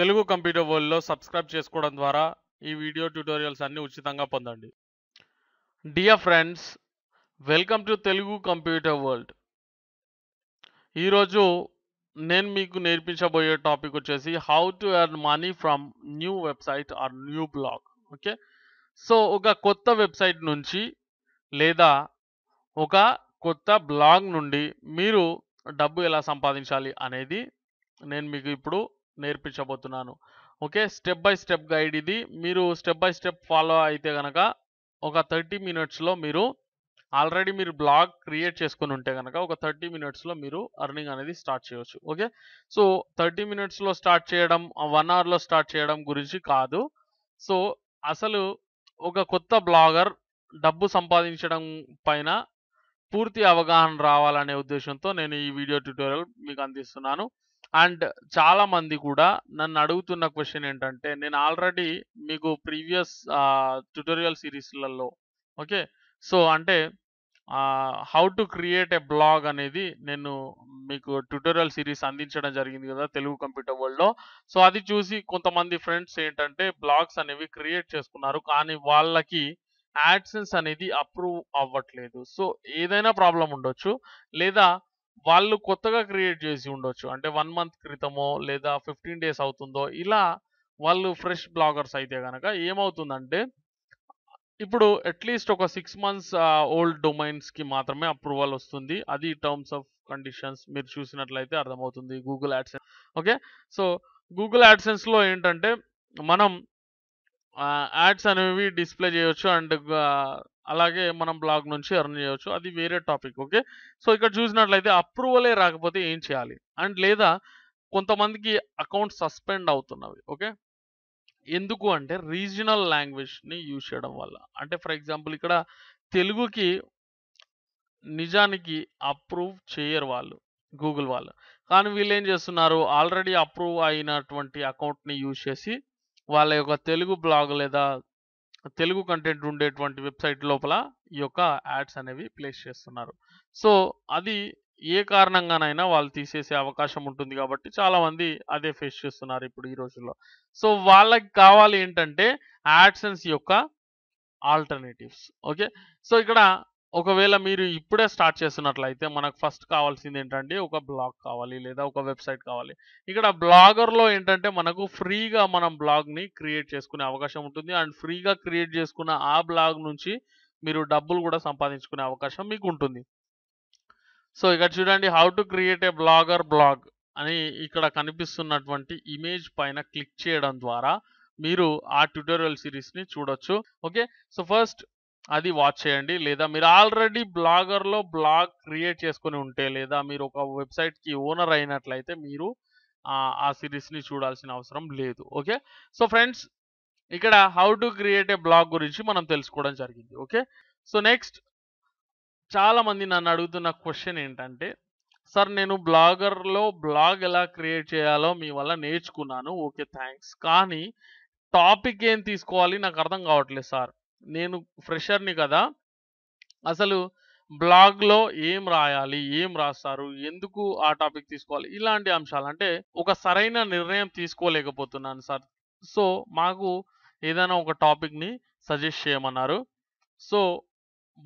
Telugu computer వరల్డ్‌లో subscribe చేసుకోవడం ద్వారా ఈ వీడియో ట్యుటోరియల్స్ అన్నీ ఉచితంగా పొందండి. Dear friends, welcome to Telugu computer world. ఈరోజు నేను మీకు నేర్పించబోయే టాపిక్ వచ్చేసి how to earn money from new website are new blog. Okay, so ఒక కొత్త వెబ్సైట్ నుంచి లేదా ఒక కొత్త బ్లాగ్ నుండి మీరు డబ్బు ఎలా సంపాదించాలి అనేది నేను మీకు ఇప్పుడు నేర్పించబోతున్నాను. Okay, step by step guide ఇది. మీరు స్టెప్ బై స్టెప్ ఫాలో అయితే కనుక ఒక 30 మినిట్స్లో మీరు ఆల్రెడీ మీరు బ్లాగ్ క్రియేట్ చేసుకుని ఉంటే కనుక ఒక 30 మినిట్స్లో మీరు అర్నింగ్ అనేది స్టార్ట్ చేయవచ్చు. ఓకే, సో 30 మినిట్స్లో స్టార్ట్ చేయడం, 1 అవర్లో స్టార్ట్ చేయడం గురించి కాదు. సో అసలు ఒక కొత్త బ్లాగర్ డబ్బు సంపాదించడం పైన పూర్తి అవగాహన రావాలనే ఉద్దేశంతో నేను ఈ వీడియో ట్యుటోరియల్ మీకు అందిస్తున్నాను. అండ్ చాలా మంది కూడా నన్ను అడుగుతున్న క్వశ్చన్ ఏంటంటే, నేను ఆల్రెడీ మీకు ప్రీవియస్ ట్యుటోరియల్ సిరీస్లలో ఓకే, సో అంటే how to create a blog అనేది నేను మీకు ట్యుటోరియల్ సిరీస్ అందించడం జరిగింది కదా తెలుగు కంప్యూటర్ వరల్డ్‌లో. సో అది చూసి కొంతమంది ఫ్రెండ్స్ ఏంటంటే బ్లాగ్స్ అనేవి క్రియేట్ చేసుకున్నారు, కానీ వాళ్ళకి యాడ్సెన్స్ అనేది అప్రూవ్ అవ్వట్లేదు. సో ఏదైనా ప్రాబ్లం ఉండొచ్చు, లేదా వాళ్ళు కొత్తగా క్రియేట్ చేసి ఉండొచ్చు. అంటే 1 మంత్ క్రితమో లేదా 15 డేస్ అవుతుందో, ఇలా వాళ్ళు ఫ్రెష్ బ్లాగర్స్ అయితే గనక ఏమవుతుందంటే, ఇప్పుడు అట్లీస్ట్ ఒక 6 మంత్స్ ఓల్డ్ డొమైన్స్‌కి మాత్రమే అప్రూవల్ వస్తుంది. అది టర్మ్స్ ఆఫ్ కండిషన్స్ మీరు చూసినట్లయితే అర్థమవుతుంది Google AdSense. Okay, so Google యాడ్సెన్స్‌లో ఏంటంటే మనం యాడ్స్ అనేవి డిస్‌ప్లే చేయొచ్చు అండ్ అలాగే మనం బ్లాగ్ నుంచి ఎర్న్ చేయొచ్చు. అది వేరే టాపిక్. ఓకే, సో ఇక్కడ చూసినట్లయితే అప్రూవలే రాకపోతే ఏం చేయాలి? అండ్ లేదా కొంతమందికి అకౌంట్స్ సస్పెండ్ అవుతున్నవి. ఓకే, ఎందుకు అంటే రీజనల్ లాంగ్వేజ్‌ని యూజ్ చేయడం వల్ల. అంటే ఫర్ ఎగ్జాంపుల్ ఇక్కడ తెలుగుకి నిజానికి అప్రూవ్ చేయరు వాళ్ళు, గూగుల్ వాళ్ళు. కానీ వీళ్ళేం చేస్తున్నారు, ఆల్రెడీ అప్రూవ్ అయినటువంటి అకౌంట్‌ని యూజ్ చేసి వాళ్ళ యొక్క తెలుగు బ్లాగ్ లేదా తెలుగు కంటెంట్ ఉండేటువంటి వెబ్సైట్ లోపల ఈ యొక్క యాడ్స్ అనేవి ప్లేస్ చేస్తున్నారు. సో అది ఏ కారణంగానైనా వాళ్ళు తీసేసే అవకాశం ఉంటుంది కాబట్టి చాలామంది అదే ఫేస్ చేస్తున్నారు ఇప్పుడు ఈ రోజుల్లో. సో వాళ్ళకి కావాలి ఏంటంటే యాడ్సెన్స్ యొక్క ఆల్టర్నేటివ్స్. ఓకే, సో ఇక్కడ ఒకవేళ మీరు ఇప్పుడే స్టార్ట్ చేస్తున్నట్లయితే మనకు ఫస్ట్ కావాల్సింది ఏంటంటే ఒక బ్లాగ్ కావాలి లేదా ఒక వెబ్సైట్ కావాలి. ఇక్కడ బ్లాగర్‌లో ఏంటంటే మనకు ఫ్రీగా మనం బ్లాగ్‌ని క్రియేట్ చేసుకునే అవకాశం ఉంటుంది. అండ్ ఫ్రీగా క్రియేట్ చేసుకున్న ఆ బ్లాగ్ నుంచి మీరు డబ్బులు కూడా సంపాదించుకునే అవకాశం మీకు ఉంటుంది. సో ఇక్కడ చూడండి, how to create a blogger blog అని ఇక్కడ కనిపిస్తున్నటువంటి ఇమేజ్ పైన క్లిక్ చేయడం ద్వారా మీరు ఆ ట్యుటోరియల్ సిరీస్‌ని చూడొచ్చు. ఓకే, సో ఫస్ట్ అది వాచ్ చేయండి. లేదా మీరు ఆల్రెడీ బ్లాగర్‌లో బ్లాగ్ క్రియేట్ చేసుకొని ఉంటే, లేదా మీరు ఒక వెబ్సైట్‌కి ఓనర్ అయినట్లయితే మీరు ఆ సిరీస్‌ని చూడాల్సిన అవసరం లేదు. ఓకే, సో ఫ్రెండ్స్ ఇక్కడ how to create a blog గురించి మనం తెలుసుకోవడం జరిగింది. ఓకే, సో నెక్స్ట్ చాలా మంది నన్ను అడుగుతున్న క్వశ్చన్ ఏంటంటే, సార్ నేను బ్లాగర్‌లో బ్లాగ్ ఎలా క్రియేట్ చేయాలో మీ వల్ల నేర్చుకున్నాను. Okay, thanks. కానీ టాపిక్ ఏం తీసుకోవాలి నాకు అర్థం కావట్లేదు సార్. నేను ఫ్రెషర్‌ని కదా! అసలు బ్లాగ్‌లో ఏం రాయాలి? ఏం రాస్తారు? ఎందుకు ఆ టాపిక్ తీసుకోవాలి? ఇలాంటి అంశాలు. అంటే ఒక సరైన నిర్ణయం తీసుకోలేకపోతున్నాను సార్. సో మాకు ఏదైనా ఒక టాపిక్‌ని సజెస్ట్ చేయమన్నారు. సో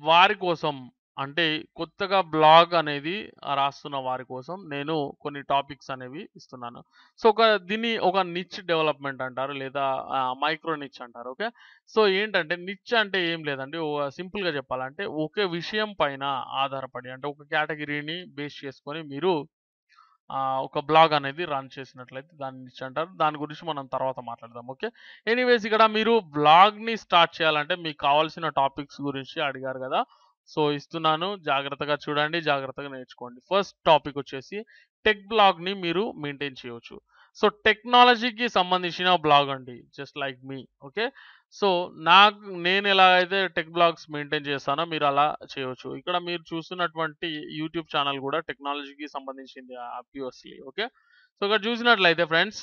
వారి కోసం, అంటే కొత్తగా బ్లాగ్ అనేది రాస్తున్న వారి కోసం నేను కొన్ని టాపిక్స్ అనేవి ఇస్తున్నాను. సో దీన్ని ఒక నిచ్ డెవలప్‌మెంట్ అంటారు, లేదా మైక్రో నిచ్ అంటారు. ఓకే, సో ఏంటంటే నిచ్ అంటే ఏం లేదండి. సింపుల్‌గా చెప్పాలంటే ఒకే విషయం పైన ఆధారపడి, అంటే ఒక కేటగిరీని బేస్ చేసుకొని మీరు ఒక బ్లాగ్ అనేది రన్ చేసినట్లయితే దాన్ని నిచ్ అంటారు. దాని గురించి మనం తర్వాత మాట్లాడదాం. ఓకే, ఎనీవేస్ ఇక్కడ మీరు బ్లాగ్‌ని స్టార్ట్ చేయాలంటే మీకు కావాల్సిన టాపిక్స్ గురించి అడిగారు కదా! సో ఇస్తున్నాను. జాగ్రత్తగా చూడండి, జాగ్రత్తగా నేర్చుకోండి. ఫస్ట్ టాపిక్ వచ్చేసి టెక్ బ్లాగ్‌ని మీరు మెయింటైన్ చేయొచ్చు. సో టెక్నాలజీకి సంబంధించిన బ్లాగ్ అండి, జస్ట్ లైక్ మీ. ఓకే, సో నేను ఎలా అయితే టెక్ బ్లాగ్స్ మెయింటైన్ చేస్తానో మీరు అలా చేయొచ్చు. ఇక్కడ మీరు చూస్తున్నటువంటి యూట్యూబ్ ఛానల్ కూడా టెక్నాలజీకి సంబంధించింది ఆబ్వియస్లీ. ఓకే, సో ఇక్కడ చూసినట్లయితే ఫ్రెండ్స్,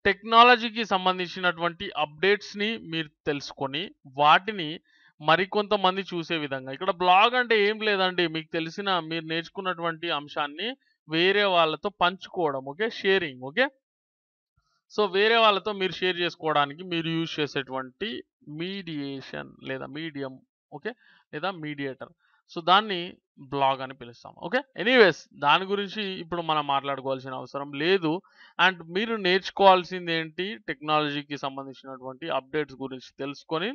టెక్నాలజీకి సంబంధించినటువంటి అప్డేట్స్‌ని మీరు తెలుసుకొని వాటిని మరికొంతమంది చూసే విధంగా, ఇక్కడ బ్లాగ్ అంటే ఏం లేదండి, మీకు తెలిసిన మీరు నేర్చుకున్నటువంటి అంశాన్ని వేరే వాళ్ళతో పంచుకోవడం. Okay, sharing. ఓకే, సో వేరే వాళ్ళతో మీరు షేర్ చేసుకోవడానికి మీరు యూజ్ చేసేటువంటి మీడియేషన్ లేదా మీడియం, ఓకే, లేదా మీడియేటర్. సో దాన్ని బ్లాగ్ అని పిలుస్తాం. ఓకే. ఎనీవేస్ దాని గురించి ఇప్పుడు మనం మాట్లాడుకోవాల్సిన అవసరం లేదు. అండ్ మీరు నేర్చుకోవాల్సింది ఏంటి, టెక్నాలజీకి సంబంధించినటువంటి అప్డేట్స్ గురించి తెలుసుకొని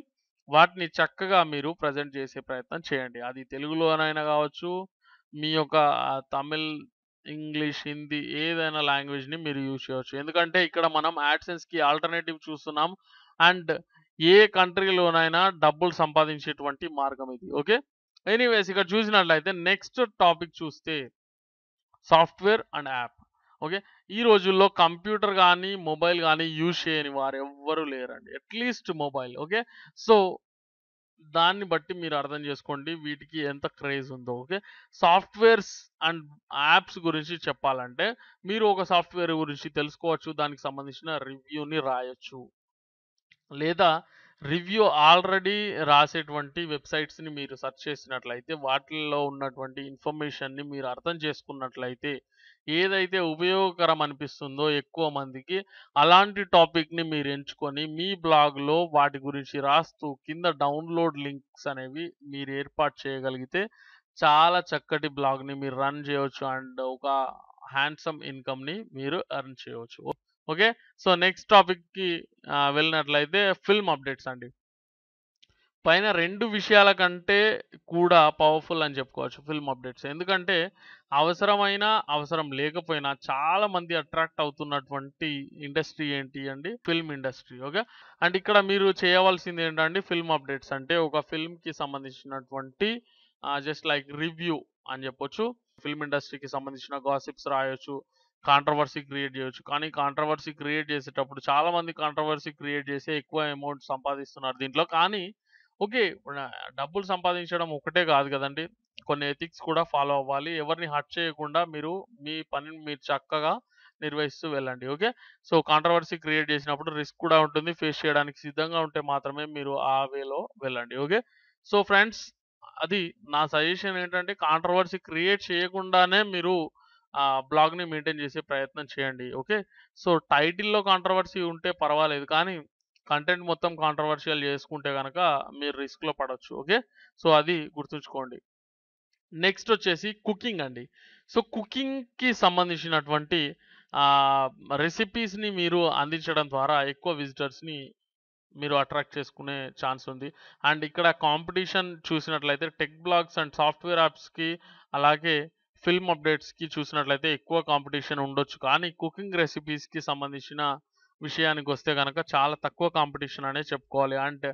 వాటిని చక్కగా మీరు ప్రజెంట్ చేసే ప్రయత్నం చేయండి. అది తెలుగులోనైనా కావచ్చు, మీ యొక్క తమిళ్, ఇంగ్లీష్, హిందీ ఏదైనా లాంగ్వేజ్‌ని మీరు యూజ్ చేయొచ్చు. ఎందుకంటే ఇక్కడ మనం యాడ్‌సెన్స్‌కి ఆల్టర్‌నేటివ్ చూస్తున్నాం. అండ్ ఏ కంట్రీలోనైనా డబ్బులు సంపాదించేటువంటి మార్గం ఇది. ఓకే. ఎనీవేస్ ఇక్కడ చూసినట్లయితే నెక్స్ట్ టాపిక్ చూస్తే సాఫ్ట్‌వేర్ అండ్ యాప్. ఓకే. ఈ రోజుల్లో కంప్యూటర్ గానీ, మొబైల్ గానీ యూజ్ చేయని వారు ఎవ్వరు లేరండి. At least mobile. ఓకే. సో దాన్ని బట్టి మీరు అర్థం చేసుకోండి వీటికి ఎంత క్రేజ్ ఉందో. ఓకే. సాఫ్ట్‌వేర్స్ అండ్ యాప్స్ గురించి చెప్పాలంటే మీరు ఒక సాఫ్ట్‌వేర్ గురించి తెలుసుకోవచ్చు. దానికి సంబంధించిన రివ్యూని రాయొచ్చు. లేదా రివ్యూ ఆల్రెడీ రాసేటువంటి వెబ్‌సైట్స్‌ని మీరు సెర్చ్ చేసినట్లయితే వాటిల్లో ఉన్నటువంటి ఇన్ఫర్మేషన్‌ని మీరు అర్థం చేసుకున్నట్లయితే ఏదైతే ఉపయోగకరం అనిపిస్తుందో ఎక్కువ మందికి అలాంటి టాపిక్‌ని మీరు ఎంచుకొని మీ బ్లాగ్‌లో వాటి గురించి రాస్తూ కింద డౌన్‌లోడ్ లింక్స్ అనేవి మీరు ఏర్పాటు చేయగలిగితే చాలా చక్కటి బ్లాగ్‌ని మీరు రన్ చేయొచ్చు. అండ్ ఒక హ్యాండ్సమ్ ఇన్‌కమ్‌ని మీరు ఎర్న్ చేయవచ్చు. ఓకే. సో నెక్స్ట్ టాపిక్‌కి వెళ్ళినట్లయితే ఫిల్మ్ అప్డేట్స్ అండి. పైన 2 విషయాల కంటే కూడా పవర్‌ఫుల్ అని చెప్పుకోవచ్చు ఫిల్మ్ అప్డేట్స్. ఎందుకంటే అవసరమైన, అవసరం లేకపోయినా చాలా మంది అట్రాక్ట్ అవుతున్నటువంటి ఇండస్ట్రీ ఏంటి అండి? Film industry. ఓకే. అండ్ ఇక్కడ మీరు చేయవలసింది ఏంటంటే ఫిల్మ్ అప్డేట్స్ అంటే ఒక ఫిల్మ్‌కి సంబంధించినటువంటి జస్ట్ లైక్ రివ్యూ అని చెప్పొచ్చు. ఫిల్మ్ ఇండస్ట్రీకి సంబంధించిన గాసిప్స్ రాయొచ్చు. కాంట్రోవర్సీ క్రియేట్ చేయొచ్చు. కానీ కాంట్రోవర్సీ క్రియేట్ చేసేటప్పుడు చాలా మంది కాంట్రోవర్సీ క్రియేట్ చేసి ఎక్కువ అమౌంట్ సంపాదిస్తున్నారు దీంట్లో. కానీ ఓకే. డబ్బులు సంపాదించడం ఒకటే గాదు గదండీ! కొన్ని ఎథిక్స్ కూడా ఫాలో అవ్వాలి. ఎవరిని హర్ట్ చేయకుండా మీరు మీ పనిని మీరు చక్కగా నిర్వహిస్తూ వెళ్ళండి. ఓకే. సో, కాంట్రోవర్సీ క్రియేట్ చేసినప్పుడు రిస్క్ కూడా ఉంటుంది. ఫేస్ చేయడానికి సిద్ధంగా ఉంటే మాత్రమే మీరు ఆ వేలో వెళ్ళండి. ఓకే. సో, ఫ్రెండ్స్ అది నా సజెషన్ ఏంటంటే కాంట్రోవర్సీ క్రియేట్ చేయకుండానే మీరు బ్లాగ్‌ని మెయింటైన్ చేసే ప్రయత్నం చేయండి. ఓకే. సో, టైటిల్‌లో కాంట్రోవర్సీ ఉంటే పర్వాలేదు. కానీ కంటెంట్ మొత్తం కాంట్రోవర్షియల్ చేసుకుంటే గనక మీరు రిస్క్‌లో పడొచ్చు. ఓకే. సో, అది గుర్తుంచుకోండి. నెక్స్ట్ వచ్చేసి కుకింగ్ అండి. సో, కుకింగ్‌కి సంబంధించినటువంటి ఆహ్, రెసిపీస్‌ని మీరు అందించడం ద్వారా ఎక్కువ విజిటర్స్‌ని మీరు అట్రాక్ట్ చేసుకునే ఛాన్స్ ఉంది. అండ్ ఇక్కడ కాంపిటీషన్ చూసినట్లయితే టెక్ బ్లాగ్స్ అండ్ సాఫ్ట్‌వేర్ యాప్స్‌కి అలాగే ఫిల్మ్ అప్డేట్స్‌కి చూసినట్లయితే ఎక్కువ కాంపిటీషన్ ఉండొచ్చు. కానీ కుకింగ్ రెసిపీస్‌కి సంబంధించిన విషయానికొస్తే గనక చాలా తక్కువ కాంపిటీషన్ అనే చెప్పుకోవాలి. అండ్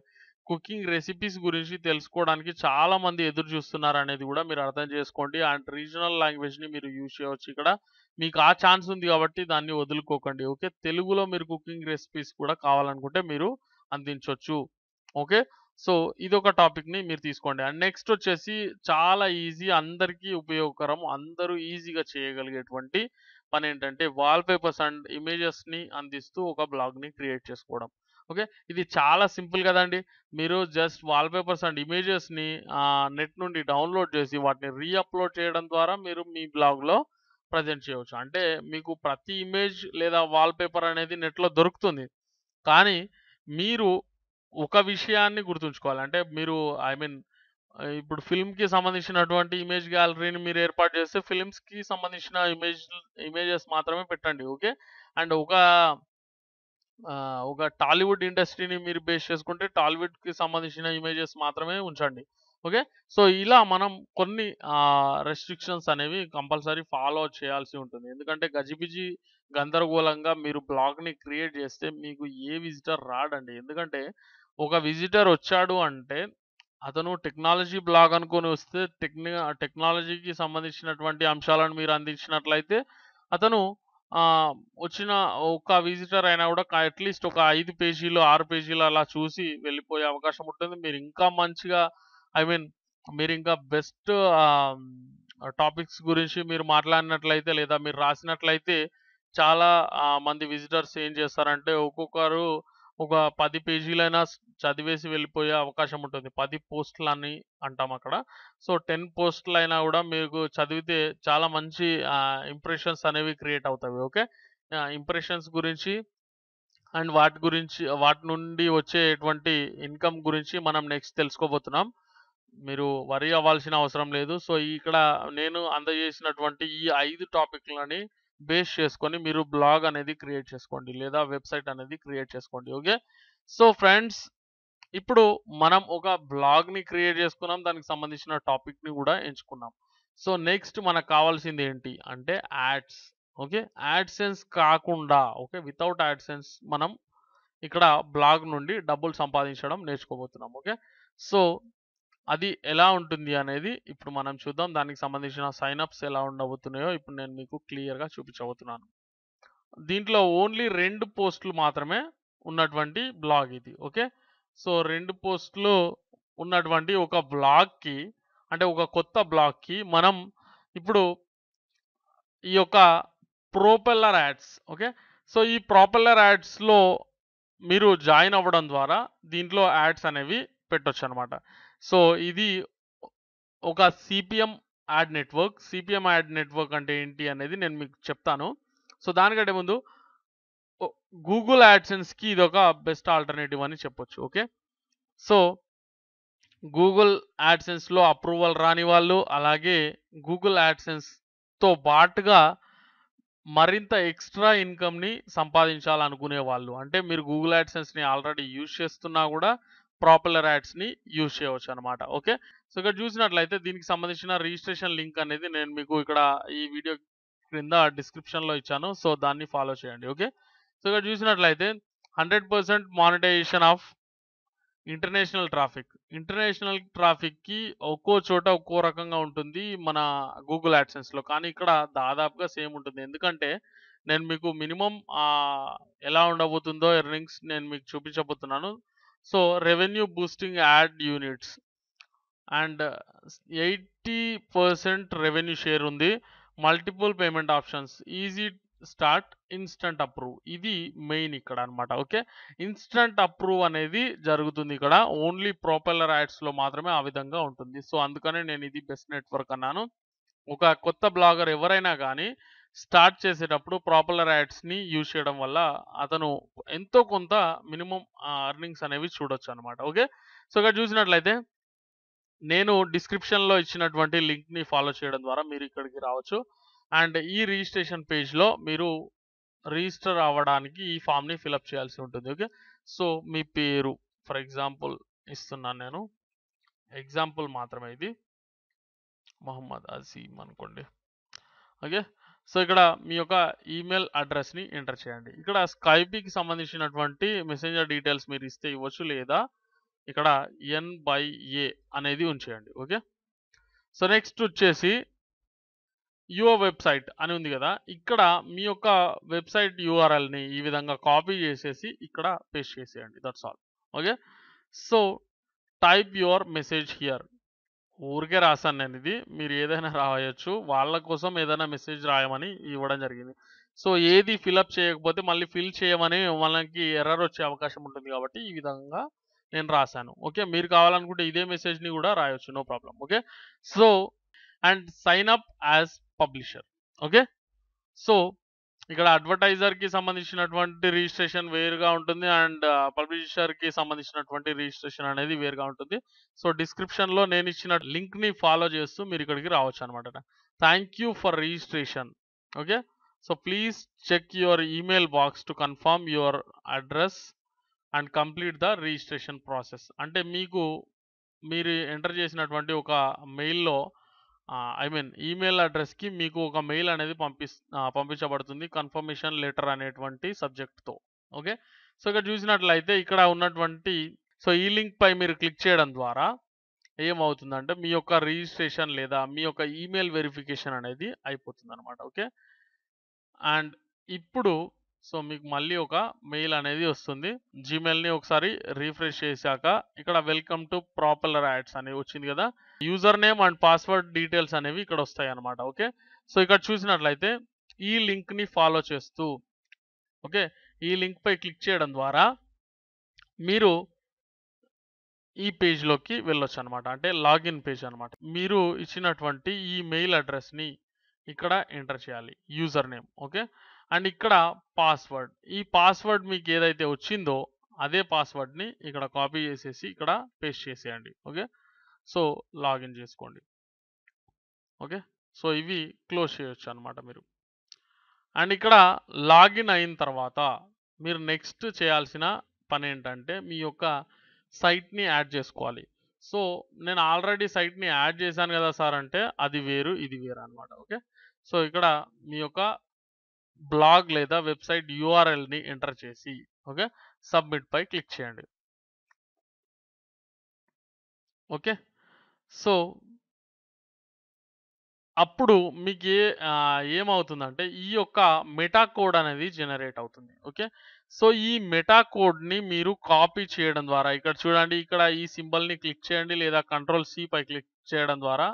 కుకింగ్ రెసిపీస్ గురించి తెలుసుకోవడానికి చాలా మంది ఎదురు చూస్తున్నారనేది గూడా మీరు అర్థం చేసుకోండి. అండ్ రీజనల్ లాంగ్వేజ్‌ని మీరు యూజ్ చేయవచ్చు ఇక్కడ. మీకు ఆ ఛాన్స్ ఉంది గాబట్టి దాన్ని వదులుకోకండి. ఓకే. తెలుగులో మీరు కుకింగ్ రెసిపీస్ కూడా కావాలనుకుంటే మీరు అందించొచ్చు. ఓకే. సో, ఇదొక టాపిక్‌ని మీరు తీసుకోండి. అండ్ నెక్స్ట్ వచ్చేసి చాలా ఈజీ అందరికీ ఉపయోగకరం. అందరూ ఈజీగా చేయగలిగేటువంటి పనేంటంటే వాల్‌పేపర్స్ అండ్ ఇమేజెస్‌ని అందిస్తూ ఒక బ్లాగ్‌ని క్రియేట్ చేసుకోవడం. ఓకే. ఇది చాలా సింపుల్ గదండీ! మీరు జస్ట్ వాల్‌పేపర్స్ అండ్ ఇమేజెస్‌ని నెట్ నుండి డౌన్‌లోడ్ చేసి వాటిని అప్‌లోడ్ చేయడం ద్వారా మీరు మీ బ్లాగ్‌లో ప్రెజెంట్ చేయవచ్చు. అంటే మీకు ప్రతి ఇమేజ్ లేదా వాల్‌పేపర్ అనేది నెట్‌లో దొరుకుతుంది. కానీ మీరు ఒక విషయాన్ని గుర్తుంచుకోవాలి. అంటే మీరు ఐ మీన్ ఇప్పుడు ఫిల్మ్‌కి సంబంధించినటువంటి ఇమేజ్ గ్యాలరీని మీరు ఏర్పాటు చేస్తే ఫిల్మ్స్‌కి సంబంధించిన ఇమేజెస్ మాత్రమే పెట్టండి. ఓకే. అండ్ ఒక టాలీవుడ్ ఇండస్ట్రీని మీరు బేస్ చేసుకుంటే టాలీవుడ్‌కి సంబంధించిన ఇమేజెస్ మాత్రమే ఉంచండి. ఓకే. సో, ఇలా మనం కొన్ని రెస్ట్రిక్షన్స్ అనేవి కంపల్సరీ ఫాలో చేయాల్సి ఉంటుంది. ఎందుకంటే గజిబిజి గందరగోళంగా మీరు బ్లాగ్‌ని క్రియేట్ చేస్తే మీకు ఏ విజిటర్ రాడండి. ఎందుకంటే ఒక విజిటర్ వచ్చాడు అంటే అతను టెక్నాలజీ బ్లాగ్ అనుకోని వస్తే టెక్నాలజీకి సంబంధించినటువంటి అంశాలను మీరు అందించినట్లయితే అతను వచ్చిన ఒక విజిటర్ అయినా కూడా అట్‌లీస్ట్ ఒక 5 పేజీలు, 6 పేజీలు అలా చూసి వెళ్ళిపోయే అవకాశం ఉంటుంది. మీరు ఇంకా మంచిగా ఐ మీన్ మీరింకా బెస్ట్ టాపిక్స్ గురించి మీరు మాట్లాడినట్లయితే లేదా మీరు రాసినట్లయితే చాలా మంది విజిటర్స్ ఏం చేస్తారంటే ఒక్కొక్కరు ఒక 10 పేజీలైనా చదివేసి వెళ్ళిపోయే అవకాశం ఉంటుంది. 10 పోస్టులని అంటాం అక్కడ. సో, 10 పోస్టులైనా గూడా మీకు చదివితే చాలా మంచి ఇంప్రెషన్స్ అనేవి క్రియేట్ అవుతాయి. ఓకే. ఇంప్రెషన్స్ గురించి అండ్ వాటి నుండి వచ్చేటువంటి ఇన్కమ్ గురించి మనం నెక్స్ట్ తెలుసుకోబోతున్నాం. మీరు వరీ అవ్వాల్సిన అవసరం లేదు. సో, ఇక్కడ నేను అందజేసినటువంటి ఈ 5 టాపిక్‌లని బేస్ చేసుకొని మీరు బ్లాగ్ అనేది క్రియేట్ చేసుకోండి. లేదా వెబ్‌సైట్ అనేది క్రియేట్ చేసుకోండి. ఓకే. సో, ఫ్రెండ్స్, ఇప్పుడు మనం ఒక బ్లాగ్‌ని క్రియేట్ చేసుకున్నాం. దానికి సంబంధించిన టాపిక్‌ని కూడా ఎంచుకున్నాం. సో, నెక్స్ట్ మనకు కావాల్సింది ఏంటి అంటే యాడ్స్. ఓకే. యాడ్‌సెన్స్ కాకుండా వితౌట్ యాడ్‌సెన్స్ మనం ఇక్కడ బ్లాగ్ నుండి డబ్బులు సంపాదించడం నేర్చుకోబోతున్నాం. ఓకే. సో, అది ఎలా ఉంటుంది అనేది ఇప్పుడు మనం చూద్దాం. దానికి సంబంధించిన సైన్ అప్స్ ఎలా ఉండబోతున్నాయో ఇప్పుడు నేను మీకు క్లియర్‌గా చూపించబోతున్నాను. దీంట్లో ఓన్లీ 2 పోస్టులు మాత్రమే ఉన్నటువంటి బ్లాగ్ ఇది. ఓకే. సో, 2 పోస్టులు ఉన్నటువంటి ఒక బ్లాగ్‌కి, అంటే ఒక కొత్త బ్లాగ్‌కి మనం ఇప్పుడు ఈ యొక్క ప్రొపెల్లర్ యాడ్స్. ఓకే. సో, ఈ ప్రొపెల్లర్ యాడ్స్‌లో మీరు జాయిన్ అవ్వడం ద్వారా దీంట్లో యాడ్స్ అనేవి పెట్టొచ్చనమాట. సో, ఇది ఒక CPM add network. CPM add network అంటే ఏంటి అనేది నేను మీకు చెప్తాను. సో, దానికంటే ముందు గూగుల్ యాడ్సెన్స్‌కి ఇదొక బెస్ట్ ఆల్టర్‌నేటివ్ అని చెప్పొచ్చు. ఓకే. సో, గూగుల్ యాడ్సెన్స్‌లో అప్రూవల్ రాని వాళ్ళు, అలాగే గూగుల్ యాడ్సెన్స్‌తో బాటుగా మరింత ఎక్స్‌ట్రా ఇన్కమ్‌ని సంపాదించాలనుకునే వాళ్ళు. అంటే మీరు గూగుల్ యాడ్సెన్స్‌ని ఆల్రెడీ యూజ్ చేస్తున్నా గూడా ప్రొపెల్లర్ యాడ్స్‌ని యూజ్ చేయవచ్చనమాట. ఓకే. సో, ఇక్కడ చూసినట్లయితే దీనికి సంబంధించిన రిజిస్ట్రేషన్ లింక్ అనేది నేను మీకు ఇక్కడ ఈ వీడియో క్రింద డిస్క్రిప్షన్‌లో ఇచ్చాను. సో, దాన్ని ఫాలో చేయండి. ఓకే. సో, ఇక్కడ చూసినట్లయితే 100% monetisation of international traffic. International ట్రాఫిక్‌కి ఒక్కో చోట ఒక్కో రకంగా ఉంటుంది మన గూగుల్ యాడ్సెన్స్‌లో. కానీ ఇక్కడ దాదాపుగా సేమ్ ఉంటుంది. ఎందుకంటే నేను మీకు మినిమమ్ ఎలా ఉండబోతుందో ఎర్నింగ్స్ నేను మీకు చూపించబోతున్నాను. So, revenue boosting ad units and 80% revenue share ఉంది. Multiple payment options, easy start, instant approve. ఇది మెయిన్ ఇక్కడ అన్నమాట. ఓకే. ఇన్‌స్టంట్ అప్రూవ్ అనేది జరుగుతుంది ఇక్కడ. ఓన్లీ ప్రొపెల్లర్ యాడ్స్‌లో మాత్రమే ఆ విధంగా ఉంటుంది. సో, అందుకనే నేను ఇది బెస్ట్ నెట్వర్క్ అన్నాను. ఒక కొత్త బ్లాగర్ ఎవరైనా గానీ స్టార్ట్ చేసేటప్పుడు ప్రొపెల్లర్ యాడ్స్‌ని యూజ్ చేయడం వల్ల అతను ఎంతో కొంత మినిమమ్ ఎర్నింగ్స్ అనేవి చూడొచ్చన్నమాట. ఓకే. సో, ఇక్కడ చూసినట్లయితే నేను డిస్క్రిప్షన్‌లో ఇచ్చినటువంటి లింక్‌ని ఫాలో చేయడం ద్వారా మీరు ఇక్కడికి రావచ్చు. అండ్ ఈ రిజిస్ట్రేషన్ పేజ్‌లో మీరు రిజిస్టర్ అవ్వడానికి ఈ ఫామ్‌ని ఫిలప్ చేయాల్సి ఉంటుంది. ఓకే. సో, మీ పేరు ఫర్ ఎగ్జాంపుల్ ఇస్తున్నాను నేను. ఎగ్జాంపుల్ మాత్రమే ఇది. మొహమ్మద్ అజీమ్ అనుకోండి. ఓకే. సో, ఇక్కడ మీ యొక్క ఈమెయిల్ అడ్రెస్‌ని ఎంటర్ చేయండి. ఇక్కడ స్కైప్‌కి సంబంధించినటువంటి మెసెంజర్ డీటెయిల్స్ మీరు ఇస్తే ఇవ్వచ్చు, లేదా ఇక్కడ N/A అనేది ఉంచేయండి. ఓకే. సో, నెక్స్ట్ వచ్చేసి యువర్ వెబ్‌సైట్ అని ఉంది గదా! ఇక్కడ మీ యొక్క వెబ్‌సైట్ యూఆర్ఎల్‌ని ఈ విధంగా కాపీ చేసేసి ఇక్కడ పేస్ట్ చేసేయండి. That's all. Okay. So, type your message here. ఊరికే రాసాను నేనిది. మీరు ఏదైనా రాయొచ్చు. వాళ్ళ కోసం ఏదైనా మెసేజ్ రాయమని ఇవ్వడం జరిగింది. సో, ఏది ఫిలప్ చేయకపోతే మళ్ళీ ఫిల్ చేయమని మనకి ఎర్రర్ వచ్చే అవకాశం ఉంటుంది కాబట్టి ఈ విధంగా నేను రాసాను. ఓకే. మీరు కావాలనుకుంటే ఇదే మెసేజ్‌ని గూడా రాయొచ్చు. No problem. Okay. So, and sign up as publisher. Okay. So, ఇక్కడ అడ్వర్టైజర్‌కి సంబంధించినటువంటి రిజిస్ట్రేషన్ వేరుగా ఉంటుంది. అండ్ పబ్లిషర్‌కి సంబంధించినటువంటి రిజిస్ట్రేషన్ అనేది వేరుగా ఉంటుంది. సో, డిస్క్రిప్షన్‌లో నేనిచ్చిన లింక్‌ని ఫాలో చేస్తూ మీరు ఇక్కడికి రావచ్చనమాట. Thank you for registration. Okay. So, please check your email box to confirm your address and complete the registration process. అంటే మీరు ఎంటర్ చేసినటువంటి ఒక మెయిల్‌లో ఈమెయిల్ అడ్రెస్‌కి మీకు ఒక మెయిల్ అనేది పంపించబడుతుంది. కన్ఫర్మేషన్ లెటర్ అనేటువంటి సబ్జెక్ట్‌తో. ఓకే. సో, ఇక్కడ చూసినట్లయితే ఇక్కడ ఉన్నటువంటి ఈ లింక్‌పై మీరు క్లిక్ చేయడం ద్వారా ఏమవుతుందంటే మీ యొక్క రిజిస్ట్రేషన్ లేదా మీ యొక్క ఈమెయిల్ వెరిఫికేషన్ అనేది అయిపోతుందన్నమాట. ఓకే. అండ్ ఇప్పుడు మీకు మళ్ళీ ఒక మెయిల్ అనేది వస్తుంది. జీమెయిల్‌ని ఒకసారి రిఫ్రెష్ చేశాక ఇక్కడ వెల్కమ్ టు ప్రొపెల్లర్ యాడ్స్ అని వచ్చింది కదా! User name and password details అనేవి ఇక్కడ వస్తాయన్నమాట. ఓకే. సో, ఇక్కడ చూసినట్లయితే ఈ లింక్‌ని ఫాలో చేస్తూ ఓకే. ఈ లింక్‌పై క్లిక్ చేయడం ద్వారా మీరు ఈ పేజ్‌లోకి వెళ్ళొచ్చన్నమాట. అంటే లాగిన్ పేజ్ అన్నమాట. మీరు ఇచ్చినటువంటి ఈ మెయిల్ అడ్రెస్‌ని ఇక్కడ ఎంటర్ చేయాలి. User name. ఓకే. అండ్ ఇక్కడ పాస్వర్డ్. ఈ పాస్వర్డ్ మీకు ఏదైతే వచ్చిందో అదే పాస్వర్డ్‌ని ఇక్కడ కాపీ చేసేసి ఇక్కడ పేస్ట్ చేసేయండి. ఓకే. సో, లాగిన్ చేసుకోండి. ఓకే. సో, ఇవి క్లోజ్ చేయొచ్చనమాట మీరు. అండ్ ఇక్కడ లాగిన్ అయిన తర్వాత మీరు నెక్స్ట్ చేయాల్సిన పనేంటంటే మీ యొక్క సైట్‌ని యాడ్ చేసుకోవాలి. సో, నేను ఆల్రెడీ సైట్‌ని యాడ్ చేశాను కదా సార్ అంటే అది వేరు, ఇది వేరు అనమాట. ఓకే. సో, ఇక్కడ మీ యొక్క బ్లాగ్ లేదా వెబ్‌సైట్ యూఆర్ఎల్‌ని ఎంటర్ చేసి ఓకే. సబ్మిట్ పై క్లిక్ చేయండి. ఓకే. సో, అప్పుడు మీకు ఏమవుతుందంటే ఈ యొక్క మెటా కోడ్ అనేది జనరేట్ అవుతుంది. ఓకే. సో, ఈ మెటా కోడ్‌ని మీరు కాపీ చేయడం ద్వారా ఇక్కడ చూడండి, ఇక్కడ ఈ సింబల్‌ని క్లిక్ చేయండి లేదా కంట్రోల్ సి పై క్లిక్ చేయడం ద్వారా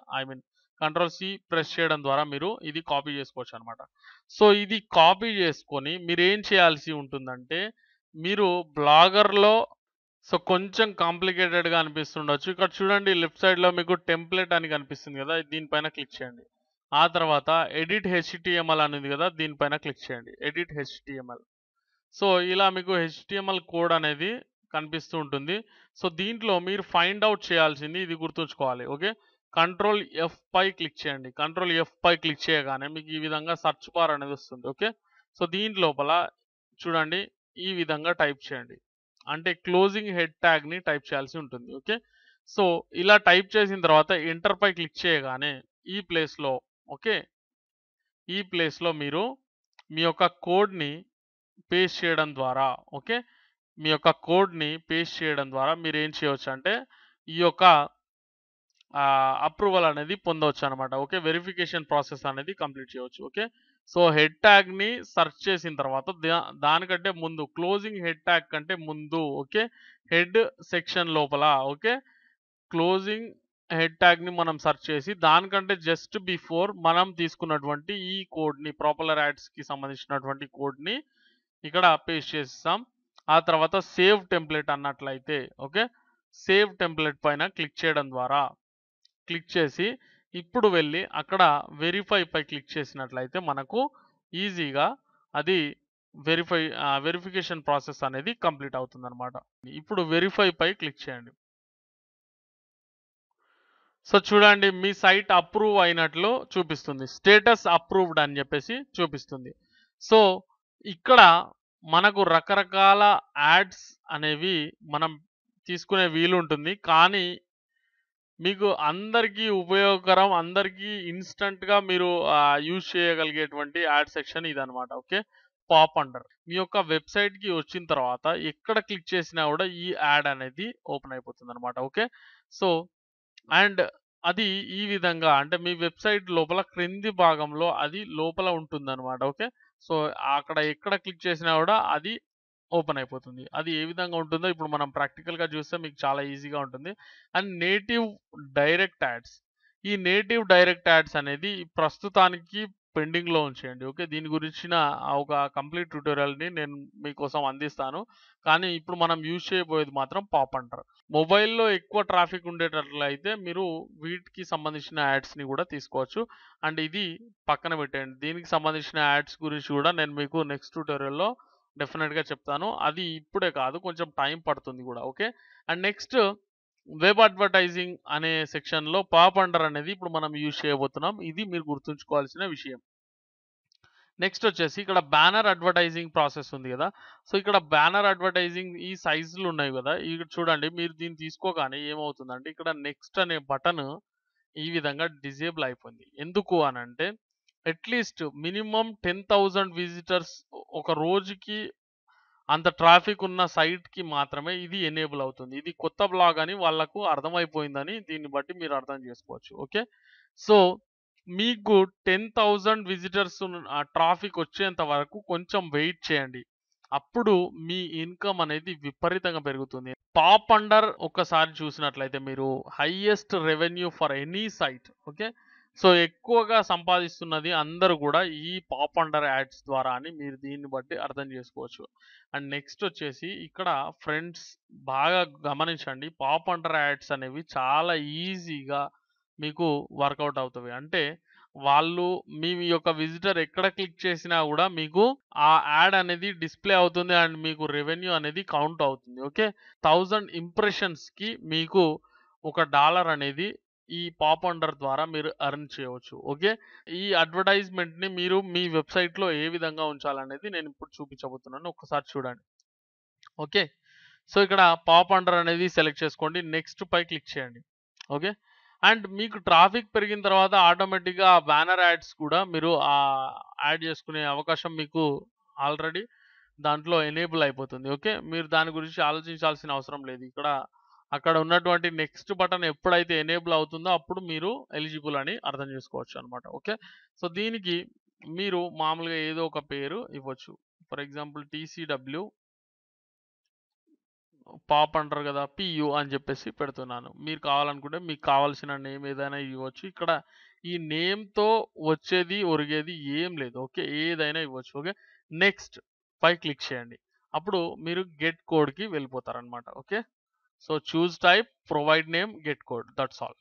కంట్రోల్ సి ప్రెస్ చేయడం ద్వారా మీరు ఇది కాపీ చేసుకోవచ్చనమాట. సో, ఇది కాపీ చేసుకొని మీరేం చేయాల్సి ఉంటుందంటే మీరు బ్లాగర్‌లో సో, కొంచెం కాంప్లికేటెడ్‌గా అనిపిస్తుండొచ్చు. ఇక్కడ చూడండి లెఫ్ట్ సైడ్‌లో మీకు టెంప్లేట్ అని కనిపిస్తుంది గదా! దీనిపైన క్లిక్ చేయండి. ఆ తర్వాత ఎడిట్ హెచ్‌టిఎంఎల్ అని ఉంది గదా! దీనిపైన క్లిక్ చేయండి. Edit HTML. సో, ఇలా మీకు హెచ్‌టిఎంఎల్ కోడ్ అనేది కనిపిస్తూ ఉంటుంది. సో, దీంట్లో మీరు ఫైండ్ ఔట్ చేయాల్సింది ఇది గుర్తుంచుకోవాలి. ఓకే. కంట్రోల్ ఎఫ్ పై క్లిక్ చేయండి. కంట్రోల్ ఎఫ్ పై క్లిక్ చేయగానే మీకు ఈ విధంగా సెర్చ్ బార్ అనేది వస్తుంది. ఓకే. సో, దీని లోపల చూడండి ఈ విధంగా టైప్ చేయండి. అంటే క్లోజింగ్ హెడ్ ట్యాగ్‌ని టైప్ చేయాల్సి ఉంటుంది. ఓకే. సో, ఇలా టైప్ చేసిన తర్వాత ఎంటర్ పై క్లిక్ చేయగానే ఈ ప్లేస్‌లో ఓకే. ఈ ప్లేస్‌లో మీరు మీ యొక్క కోడ్‌ని పేస్ట్ చేయడం ద్వారా ఓకే. మీ యొక్క కోడ్‌ని పేస్ట్ చేయడం ద్వారా మీరేం చేయొచ్చంటే ఈ యొక్క అప్రూవల్ అనేది పొందొచ్చనమాట. ఓకే. వెరిఫికేషన్ ప్రాసెస్ అనేది కంప్లీట్ చేయొచ్చు. ఓకే. సో, హెడ్ ట్యాగ్‌ని సెర్చ్ చేసిన తర్వాత దానికంటే ముందు క్లోజింగ్ హెడ్ ట్యాగ్ కంటే ముందు ఓకే. హెడ్ సెక్షన్ లోపల ఓకే. క్లోజింగ్ హెడ్ ట్యాగ్‌ని మనం సెర్చ్ చేసి దానికంటే జస్ట్ బిఫోర్ మనం తీసుకున్నటువంటి ఈ కోడ్‌ని ప్రాపలర్ యాడ్స్‌కి సంబంధించినటువంటి కోడ్‌ని ఇక్కడ పేస్ట్ చేసేసాం. ఆ తర్వాత సేవ్ టెంప్లేట్ అన్నట్లయితే ఓకే. సేవ్ టెంప్లేట్ పైన క్లిక్ చేయడం ద్వారా క్లిక్ చేసి ఇప్పుడు వెళ్ళి అక్కడ వెరిఫై పై క్లిక్ చేసినట్లయితే మనకు ఈజీగా అది వెరిఫికేషన్ ప్రాసెస్ అనేది కంప్లీట్ అవుతుందన్నమాట. ఇప్పుడు వెరిఫై పై క్లిక్ చేయండి. సో, చూడండి మీ సైట్ అప్రూవ్ అయినట్లు చూపిస్తుంది. స్టేటస్ అప్రూవ్డ్ అని చెప్పేసి చూపిస్తుంది. సో, ఇక్కడ మనకు రకరకాల యాడ్స్ అనేవి మనం తీసుకునే వీలుంటుంది. కానీ మీకు అందరికీ ఉపయోగకరం, అందరికీ ఇన్‌స్టంట్‌గా మీరు యూజ్ చేయగలిగేటువంటి యాడ్ సెక్షన్ ఇదనమాట. ఓకే. Pop under. మీ యొక్క వెబ్‌సైట్‌కి వచ్చిన తర్వాత ఎక్కడ క్లిక్ చేసినా గూడా ఈ యాడ్ అనేది ఓపెన్ అయిపోతుందనమాట. ఓకే. సో, అండ్ అది ఈ విధంగా అంటే మీ వెబ్‌సైట్ లోపల క్రింది భాగంలో అది లోపల ఉంటుందనమాట. ఓకే. సో, అక్కడ ఎక్కడ క్లిక్ చేసినా గూడా అది ఓపెన్ అయిపోతుంది. అది ఏ విధంగా ఉంటుందో ఇప్పుడు మనం ప్రాక్టికల్‌గా చూస్తే మీకు చాలా ఈజీగా ఉంటుంది. And native direct ads. ఈ నేటివ్ డైరెక్ట్ యాడ్స్ అనేది ప్రస్తుతానికి పెండింగ్‌లో ఉంచేయండి. ఓకే. దీని గురించిన ఒక కంప్లీట్ ట్యుటోరియల్‌ని నేను మీకోసం అందిస్తాను. కానీ ఇప్పుడు మనం యూజ్ చేయబోయేది మాత్రం పాప్ అండర్. మొబైల్‌లో ఎక్కువ ట్రాఫిక్ ఉండేటట్లయితే మీరు వీటికి సంబంధించిన యాడ్స్‌ని గూడా తీసుకోవచ్చు. అండ్ ఇది పక్కన పెట్టేయండి. దీనికి సంబంధించిన యాడ్స్ గురించి గూడా నేను మీకు నెక్స్ట్ ట్యుటోరియల్‌లో డెఫినిట్‌గా చెప్తాను. అది ఇప్పుడే కాదు కొంచెం టైం పడుతుంది గూడా. Okay. And next web advertising అనే సెక్షన్‌లో పాప్ అండర్ అనేది ఇప్పుడు మనం యూజ్ చేయబోతున్నాం. ఇది మీరు గుర్తుంచుకోవాల్సిన విషయం. నెక్స్ట్ వచ్చేసి ఇక్కడ బ్యానర్ అడ్వర్టైజింగ్ ప్రాసెస్ ఉంది గదా! సో, ఇక్కడ బ్యానర్ అడ్వర్టైజింగ్ ఈ సైజులు ఉన్నాయి గదా! ఇక్కడ చూడండి మీరు దీన్ని తీసుకోగానే ఏమవుతుందంటే ఇక్కడ నెక్స్ట్ అనే బటన్ ఈ విధంగా డిజేబుల్ అయిపోయింది. ఎందుకు అనంటే అట్‌లీస్ట్ మినిమమ్ 10,000 విజిటర్స్ ఒక రోజుకి అంత ట్రాఫిక్ ఉన్న సైట్‌కి మాత్రమే ఇది ఎనేబుల్ అవుతుంది. ఇది కొత్త బ్లాగ్ అని వాళ్ళకు అర్థమైపోయిందని దీన్ని బట్టి మీరు అర్థం చేసుకోవచ్చు. ఓకే. సో, మీకు 10,000 విజిటర్స్ ట్రాఫిక్ వచ్చేంత వరకు కొంచెం వెయిట్ చేయండి. అప్పుడు మీ ఇన్‌కమ్ అనేది విపరీతంగా పెరుగుతుంది. పాప్ అండర్ ఒక్కసారి చూసినట్లయితే మీరు highest revenue for any site okay. So, ఎక్కువగా సంపాదిస్తున్నది అందరూ గూడా ఈ పాప్ అండర్ యాడ్స్ ద్వారా అని మీరు దీన్ని బట్టి అర్థం చేసుకోవచ్చు. అండ్ నెక్స్ట్ వచ్చేసి ఇక్కడ ఫ్రెండ్స్ బాగా గమనించండి. పాప్ అండర్ యాడ్స్ అనేవి చాలా ఈజీగా మీకు వర్కౌట్ అవుతవి. అంటే వాళ్ళు మీ యొక్క విజిటర్ ఎక్కడ క్లిక్ చేసినా కూడా మీకు ఆ యాడ్ అనేది డిస్ప్లే అవుతుంది అండ్ మీకు రెవెన్యూ అనేది కౌంట్ అవుతుంది. ఓకే. 1000 ఇంప్రెషన్స్‌కి మీకు $1 అనేది ఈ పాప్ అండర్ ద్వారా మీరు ఎర్న్ చేయవచ్చు. ఓకే. ఈ అడ్వర్టైజ్మెంట్‌ని మీరు మీ వెబ్‌సైట్‌లో ఏ విధంగా ఉంచాలనేది నేను ఇప్పుడు చూపించబోతున్నాను. ఒక్కసారి చూడండి. ఓకే. సో, ఇక్కడ పాప్ అండర్ అనేది సెలెక్ట్ చేసుకోండి. నెక్స్ట్ పై క్లిక్ చేయండి. ఓకే. అండ్ మీకు ట్రాఫిక్ పెరిగిన తర్వాత ఆటోమేటిక్‌గా ఆ బ్యానర్ యాడ్స్ కూడా మీరు యాడ్ చేసుకునే అవకాశం మీకు ఆల్రెడీ దాంట్లో ఎనేబుల్ అయిపోతుంది. ఓకే. మీరు దాని గురించి ఆలోచించాల్సిన అవసరం లేదు. అక్కడ ఉన్నటువంటి నెక్స్ట్ బటన్ ఎప్పుడైతే ఎనేబుల్ అవుతుందో అప్పుడు మీరు ఎలిజిబుల్ అని అర్థం చేసుకోవచ్చు అన్నమాట. ఓకే. సో, దీనికి మీరు మామూలుగా ఏదో ఒక పేరు ఇవ్వచ్చు. ఫర్ ఎగ్జాంపుల్ టీసీడబ్ల్యూ పాప్ అంటారు కదా! పియు అని చెప్పేసి పెడుతున్నాను. మీరు కావాలనుకుంటే మీకు కావాల్సిన నేమ్ ఏదైనా ఇవ్వచ్చు. ఇక్కడ ఈ నేమ్‌తో వచ్చేది, ఒరిగేది ఏం లేదు. ఓకే. ఏదైనా ఇవ్వచ్చు. ఓకే. నెక్స్ట్ పై క్లిక్ చేయండి. అప్పుడు మీరు గెట్ కోడ్‌కి వెళ్ళిపోతారనమాట. Okay. So, choose type, provide name, get code that's all.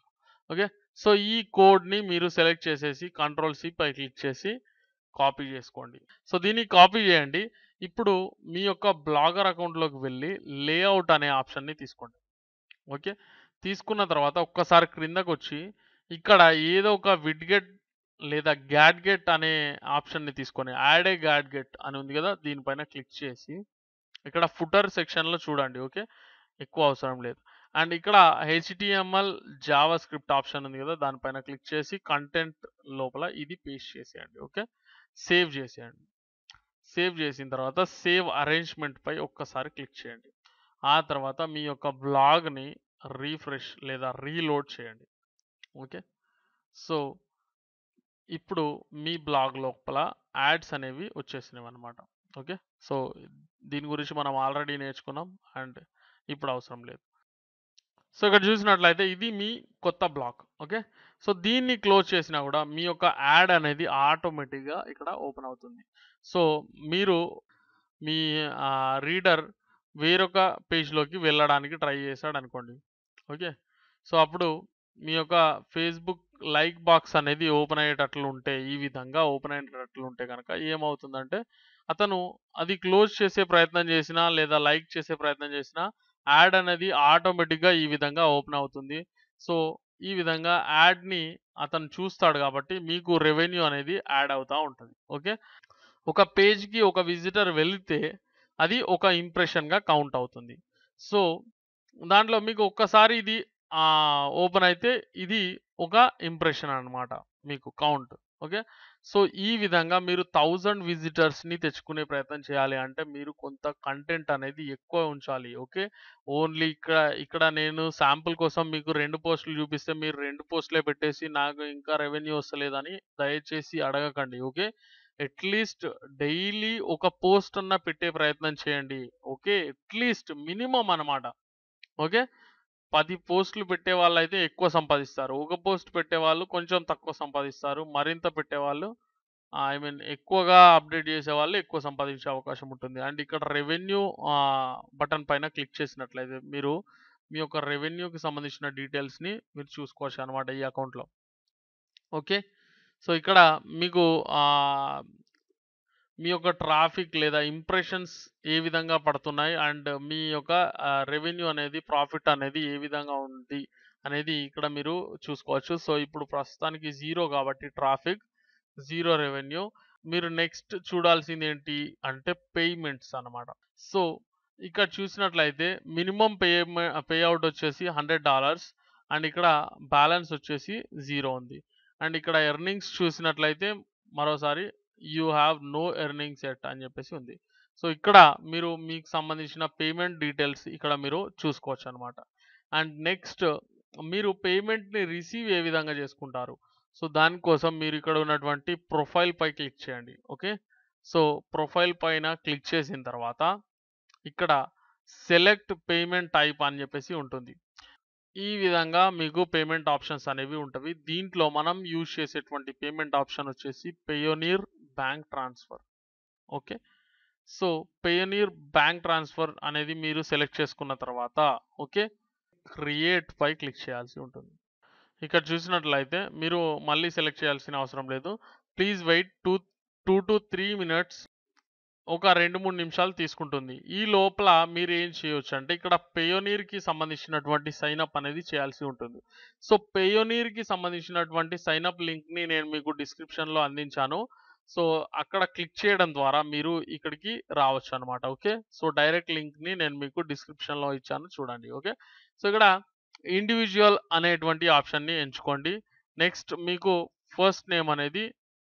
Okay. So, ఈ కోడ్‌ని మీరు సెలెక్ట్ చేసేసి కంట్రోల్ సి పై క్లిక్ చేసి కాపీ చేసుకోండి. సో, దీన్ని కాపీ చేయండి. ఇప్పుడు మీ యొక్క బ్లాగర్ అకౌంట్‌లోకి వెళ్లి లేఅవుట్ అనే ఆప్షన్‌ని తీసుకోండి. ఓకే. తీసుకున్న తర్వాత ఒక్కసారి క్రిందకొచ్చి ఇక్కడ ఏదో ఒక విడ్గెట్ లేదా గ్యాడ్గెట్ అనే ఆప్షన్‌ని తీసుకొని యాడ్ ఏ గ్యాడ్గెట్ అని ఉంది కదా! దీనిపైన క్లిక్ చేసి ఇక్కడ ఫుటర్ సెక్షన్‌లో చూడండి. ఓకే. ఎక్కువ అవసరం లేదు. అండ్ ఇక్కడ హెచ్‌టీఎంఎల్, జావాస్క్రిప్ట్ ఆప్షన్ ఉంది కదా! దానిపైన క్లిక్ చేసి కంటెంట్ లోపల ఇది పేస్ట్ చేసేయండి. ఓకే. సేవ్ చేసేయండి. సేవ్ చేసిన తర్వాత సేవ్ అరేంజ్‌మెంట్ పై ఒక్కసారి క్లిక్ చేయండి. ఆ తర్వాత మీ యొక్క బ్లాగ్‌ని రిఫ్రెష్ లేదా రీలోడ్ చేయండి. ఓకే. సో, ఇప్పుడు మీ బ్లాగ్ లోపల యాడ్స్ అనేవి వచ్చేసినవన్నమాట. ఓకే. సో, దీని గురించి మనం ఆల్రెడీ నేర్చుకున్నాం అండ్ ఇప్పుడు అవసరం లేదు. సో, ఇక్కడ చూసినట్లయితే ఇది మీ కొత్త బ్లాగ్. ఓకే. సో, దీన్ని క్లోజ్ చేసినా కూడా మీ యొక్క యాడ్ అనేది ఆటోమేటిక్‌గా ఇక్కడ ఓపెన్ అవుతుంది. సో, మీరు మీ రీడర్ వేరొక పేజ్‌లోకి వెళ్ళడానికి ట్రై చేశాడనుకోండి. ఓకే. సో, అప్పుడు మీ యొక్క ఫేస్‌బుక్ లైక్ బాక్స్ అనేది ఓపెన్ అయ్యేటట్లు ఉంటే, ఈ విధంగా ఓపెన్ అయ్యేటట్లు ఉంటే గనక ఏమవుతుందంటే, అతను అది క్లోజ్ చేసే ప్రయత్నం చేసినా, లేదా లైక్ చేసే ప్రయత్నం చేసినా, యాడ్ అనేది ఆటోమేటిక్‌గా ఈ విధంగా ఓపెన్ అవుతుంది. సో, ఈ విధంగా యాడ్‌ని అతను చూస్తాడు కాబట్టి, మీకు రెవెన్యూ అనేది యాడ్ అవుతా ఉంటది. ఓకే. ఒక పేజ్‌కి ఒక విజిటర్ వెళితే అది ఒక ఇంప్రెషన్‌గా కౌంట్ అవుతుంది. సో, దాంట్లో మీకు ఒక్కసారి ఇది ఓపెన్ అయితే ఇది ఒక ఇంప్రెషన్ అన్నమాట మీకు కౌంట్. ఓకే. సో, ఈ విధంగా మీరు 1000 విజిటర్స్‌ని తెచ్చుకునే ప్రయత్నం చేయాలి అంటే మీరు కొంత కంటెంట్ అనేది ఎక్కువ ఉంచాలి. ఓకే. ఓన్లీ ఇక్కడ నేను శాంపుల్ కోసం మీకు 2 పోస్టులు చూపిస్తే మీరు 2 పోస్టులే పెట్టేసి నాకు ఇంకా రెవెన్యూ వస్తలేదని దయచేసి అడగకండి. ఓకే. అట్‌లీస్ట్ డైలీ ఒక పోస్ట్ అన్నా పెట్టే ప్రయత్నం చేయండి. ఓకే. అట్‌లీస్ట్ మినిమమ్ అన్నమాట. ఓకే. 10 పోస్టులు పెట్టేవాళ్ళైతే ఎక్కువ సంపాదిస్తారు. ఒక పోస్ట్ పెట్టేవాళ్ళు కొంచెం తక్కువ సంపాదిస్తారు. మరింత పెట్టేవాళ్ళు ఐ మీన్ ఎక్కువగా అప్‌డేట్ చేసేవాళ్ళు ఎక్కువ సంపాదించే అవకాశం ఉంటుంది. అండ్ ఇక్కడ రెవెన్యూ బటన్ పైన క్లిక్ చేసినట్లయితే మీరు మీ యొక్క రెవెన్యూకి సంబంధించిన డీటెయిల్స్‌ని మీరు చూసుకోవచ్చనమాట ఈ అకౌంట్‌లో. ఓకే. సో, ఇక్కడ మీకు మీ యొక్క ట్రాఫిక్ లేదా ఇంప్రెషన్స్ ఏ విధంగా పడుతున్నాయి అండ్ మీ యొక్క రెవెన్యూ అనేది ప్రాఫిట్ అనేది ఏ విధంగా ఉంది అనేది ఇక్కడ మీరు చూసుకోవచ్చు. సో, ఇప్పుడు ప్రస్తుతానికి 0 కాబట్టి ట్రాఫిక్, 0 రెవెన్యూ. మీరు నెక్స్ట్ చూడాల్సింది ఏంటి అంటే పేమెంట్స్ అన్నమాట. సో, ఇక్కడ చూసినట్లయితే మినిమమ్ పే ఔట్ వచ్చేసి $100 అండ్ ఇక్కడ బ్యాలెన్స్ వచ్చేసి 0 ఉంది. అండ్ ఇక్కడ ఎర్నింగ్స్ చూసినట్లయితే మరోసారి you have no earnings yet అని చెప్పేసి ఉంది. సో, ఇక్కడ మీరు మీకు సంబంధించిన పేమెంట్ డీటెయిల్స్ ఇక్కడ మీరు చూసుకోవచ్చనమాట. అండ్ నెక్స్ట్ మీరు పేమెంట్‌ని రిసీవ్ ఏ విధంగా చేసుకుంటారు? సో, దానికోసం మీరు ఇక్కడ ఉన్నటువంటి ప్రొఫైల్ పై క్లిక్ చేయండి. ఓకే. సో, ప్రొఫైల్ పైన క్లిక్ చేసిన తర్వాత ఇక్కడ సెలెక్ట్ పేమెంట్ టైప్ అని చెప్పేసి ఉంటుంది. ఈ విధంగా మీకు పేమెంట్ ఆప్షన్స్ అనేవి ఉంటవి. దీంట్లో మనం యూజ్ చేసేటువంటి పేమెంట్ ఆప్షన్ వచ్చేసి Payoneer bank transfer. Okay. So, Payoneer bank transfer అనేది మీరు సెలెక్ట్ చేసుకున్న తర్వాత ఓకే. క్రియేట్ పై క్లిక్ చేయాల్సి ఉంటుంది. ఇక్కడ చూసినట్లయితే మీరు మళ్ళీ సెలెక్ట్ చేయాల్సిన అవసరం లేదు. ప్లీజ్ వెయిట్ 2 to 3 మినిట్స్, ఒక 2-3 నిమిషాలు తీసుకుంటుంది. ఈ లోపల మీరు ఏం చేయొచ్చు అంటే ఇక్కడ పేయోనీర్‌కి సంబంధించినటువంటి సైన్ అప్ అనేది చేయాల్సి ఉంటుంది. సో, పేయోనీర్‌కి సంబంధించినటువంటి సైన్ అప్ లింక్‌ని నేను మీకు డిస్క్రిప్షన్‌లో అందించాను. సో, అక్కడ క్లిక్ చేయడం ద్వారా మీరు ఇక్కడికి రావచ్చనమాట. ఓకే. సో, డైరెక్ట్ లింక్‌ని నేను మీకు డిస్క్రిప్షన్‌లో ఇచ్చాను చూడండి. ఓకే. సో, ఇక్కడ ఇండివిడ్యువల్ అనేటువంటి ఆప్షన్‌ని ఎంచుకోండి. నెక్స్ట్ మీకు ఫస్ట్ నేమ్ అనేది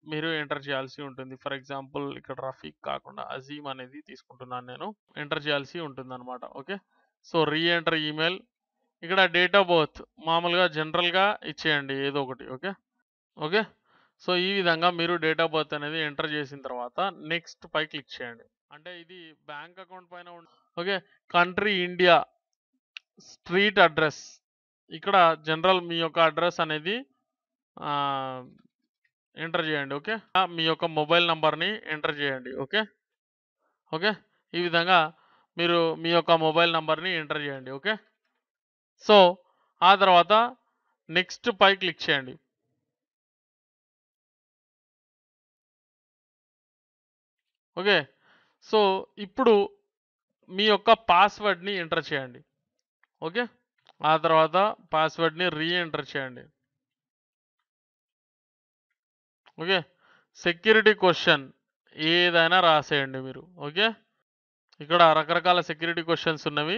మీరు ఎంటర్ చేయాల్సి ఉంటుంది. ఫర్ ఎగ్జాంపుల్ ఇక్కడ రఫీక్ కాకుండా అజీమ్ అనేది తీసుకుంటున్నాను నేను. ఎంటర్ చేయాల్సి ఉంటుందన్నమాట. ఓకే. సో, రీ ఎంటర్ ఈమెయిల్. ఇక్కడ డేట్ ఆఫ్ బర్త్ మామూలుగా జనరల్‌గా ఇచ్చేయండి ఏదో ఒకటి. ఓకే. ఓకే. సో, ఈ విధంగా మీరు డేట్ ఆఫ్ బర్త్ అనేది ఎంటర్ చేసిన తర్వాత నెక్స్ట్ పై క్లిక్ చేయండి. అంటే ఇది బ్యాంక్ అకౌంట్ పైన okay. Country India, street address. ఇక్కడ జనరల్ మీ యొక్క అడ్రస్ అనేది ఎంటర్ చేయండి. ఓకే. మీ యొక్క మొబైల్ నంబర్‌ని ఎంటర్ చేయండి. ఓకే. ఓకే. ఈ విధంగా మీరు మీ యొక్క మొబైల్ నంబర్‌ని ఎంటర్ చేయండి. ఓకే. సో, ఆ తర్వాత నెక్స్ట్ పై క్లిక్ చేయండి. ఓకే. సో, ఇప్పుడు మీ యొక్క పాస్వర్డ్‌ని ఎంటర్ చేయండి. ఓకే. ఆ తర్వాత పాస్వర్డ్‌ని ఎంటర్ చేయండి. ఓకే. సెక్యూరిటీ క్వెషన్ ఏదైనా రాసేయండి మీరు. ఓకే. ఇక్కడ రకరకాల సెక్యూరిటీ క్వెషన్స్ ఉన్నవి.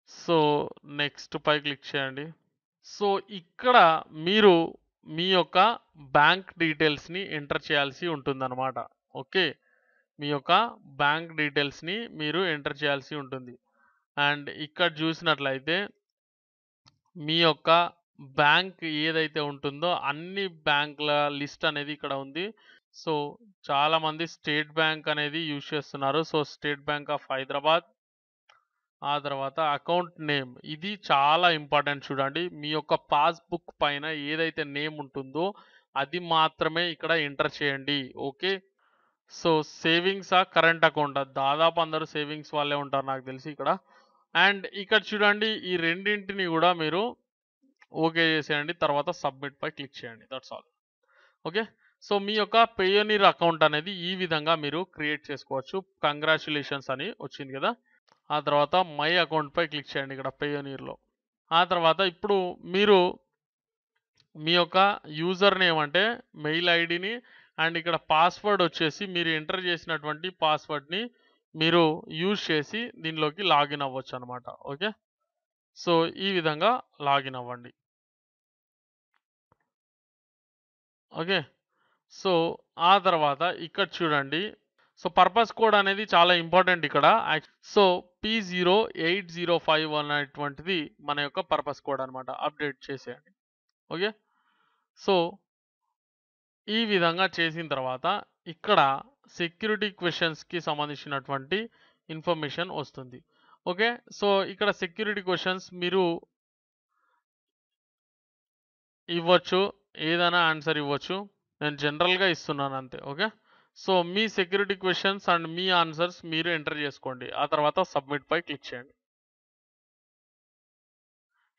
సో, నెక్స్ట్ పై క్లిక్ చేయండి. సో, ఇక్కడ మీరు మీ యొక్క బ్యాంక్ డీటెయిల్స్‌ని ఎంటర్ చేయాల్సి ఉంటుందన్నమాట. ఓకే. మీ యొక్క బ్యాంక్ డీటెయిల్స్‌ని మీరు ఎంటర్ చేయాల్సి ఉంటుంది. అండ్ ఇక్కడ చూసినట్లయితే మీ యొక్క బ్యాంక్ ఏదైతే ఉంటుందో అన్ని బ్యాంకుల లిస్ట్ అనేది ఇక్కడ ఉంది. సో, చాలామంది స్టేట్ బ్యాంక్ అనేది యూజ్ చేస్తున్నారు. So, state bank of Hyderabad. ఆ తర్వాత అకౌంట్ నేమ్. ఇది చాలా ఇంపార్టెంట్ చూడండి. మీ యొక్క పాస్‌బుక్ పైన ఏదైతే నేమ్ ఉంటుందో అది మాత్రమే ఇక్కడ ఎంటర్ చేయండి. ఓకే. సో, సేవింగ్సా? కరెంట్ అకౌంటా? దాదాపు అందరూ సేవింగ్స్ వాళ్ళే ఉంటారు నాకు తెలిసి ఇక్కడ. అండ్ ఇక్కడ చూడండి ఈ రెండింటిని గూడా మీరు ఓకే చేసేయండి. తర్వాత సబ్మిట్ పై క్లిక్ చేయండి. That's all. ఓకే. సో, మీ యొక్క పేయోనీర్ అకౌంట్ అనేది ఈ విధంగా మీరు క్రియేట్ చేసుకోవచ్చు. కంగ్రాచ్యులేషన్స్ అని వచ్చింది కదా! ఆ తర్వాత మై అకౌంట్ పై క్లిక్ చేయండి ఇక్కడ పేయోనీర్‌లో. ఆ తర్వాత ఇప్పుడు మీరు మీ యొక్క యూజర్ నేమ్ అంటే మెయిల్ ఐడీని అండ్ ఇక్కడ పాస్వర్డ్ వచ్చేసి మీరు ఎంటర్ చేసినటువంటి పాస్వర్డ్‌ని మీరు యూజ్ చేసి దీనిలోకి లాగిన్ అవ్వొచ్చనమాట. ఓకే. సో, ఈ విధంగా లాగిన్ అవ్వండి. ఓకే. సో, ఆ తర్వాత ఇక్కడ చూడండి. సో, పర్పస్ కోడ్ అనేది చాలా ఇంపార్టెంట్ ఇక్కడ. సో, P0805 అనేటువంటిది మన యొక్క పర్పస్ కోడ్ అనమాట. అప్డేట్ చేసేయండి. ఓకే. సో, ఈ విధంగా చేసిన తర్వాత ఇక్కడ సెక్యూరిటీ క్వెషన్స్‌కి సంబంధించినటువంటి ఇన్ఫర్మేషన్ వస్తుంది. ఓకే. సో, ఇక్కడ సెక్యూరిటీ క్వెషన్స్ మీరు ఇవ్వచ్చు. ఏదైనా ఆన్సర్ ఇవ్వచ్చు. నేను జనరల్‌గా ఇస్తున్నాను అంతే. Okay. So, me security questions and me answers మీరు ఎంటర్ చేసుకోండి. ఆ తర్వాత సబ్మిట్ పై క్లిక్ చేయండి.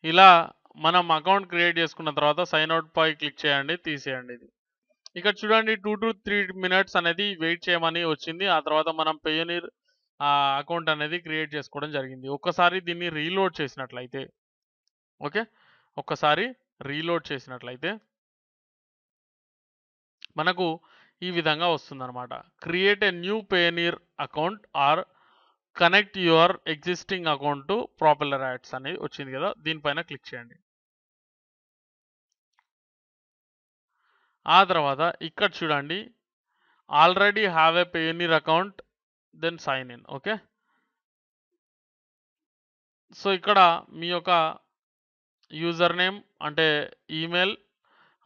ఇలా మనం అకౌంట్ క్రియేట్ చేసుకున్న తర్వాత సైన్ అవుట్ పై క్లిక్ చేయండి. తీసేయండి ఇది. ఇక్కడ చూడండి 2-3 మినిట్స్ అనేది వెయిట్ చేయమని వచ్చింది. ఆ తర్వాత మనం పేయోనీర్ అకౌంట్ అనేది క్రియేట్ చేసుకోవడం జరిగింది. ఒక్కసారి దీన్ని రీలోడ్ చేసినట్లయితే ఓకే. ఒక్కసారి రీలోడ్ చేసినట్లయితే మనకు ఈ విధంగా వస్తుందన్నమాట. Create a new Payoneer account or connect your existing account to Propeller Ads అనేది వచ్చింది కదా! దీనిపైన క్లిక్ చేయండి. ఆ తర్వాత ఇక్కడ చూడండి already have a Payoneer account then sign in. Okay. So, ఇక్కడ మీ యొక్క యూజర్ నేమ్ అంటే ఈమెయిల్,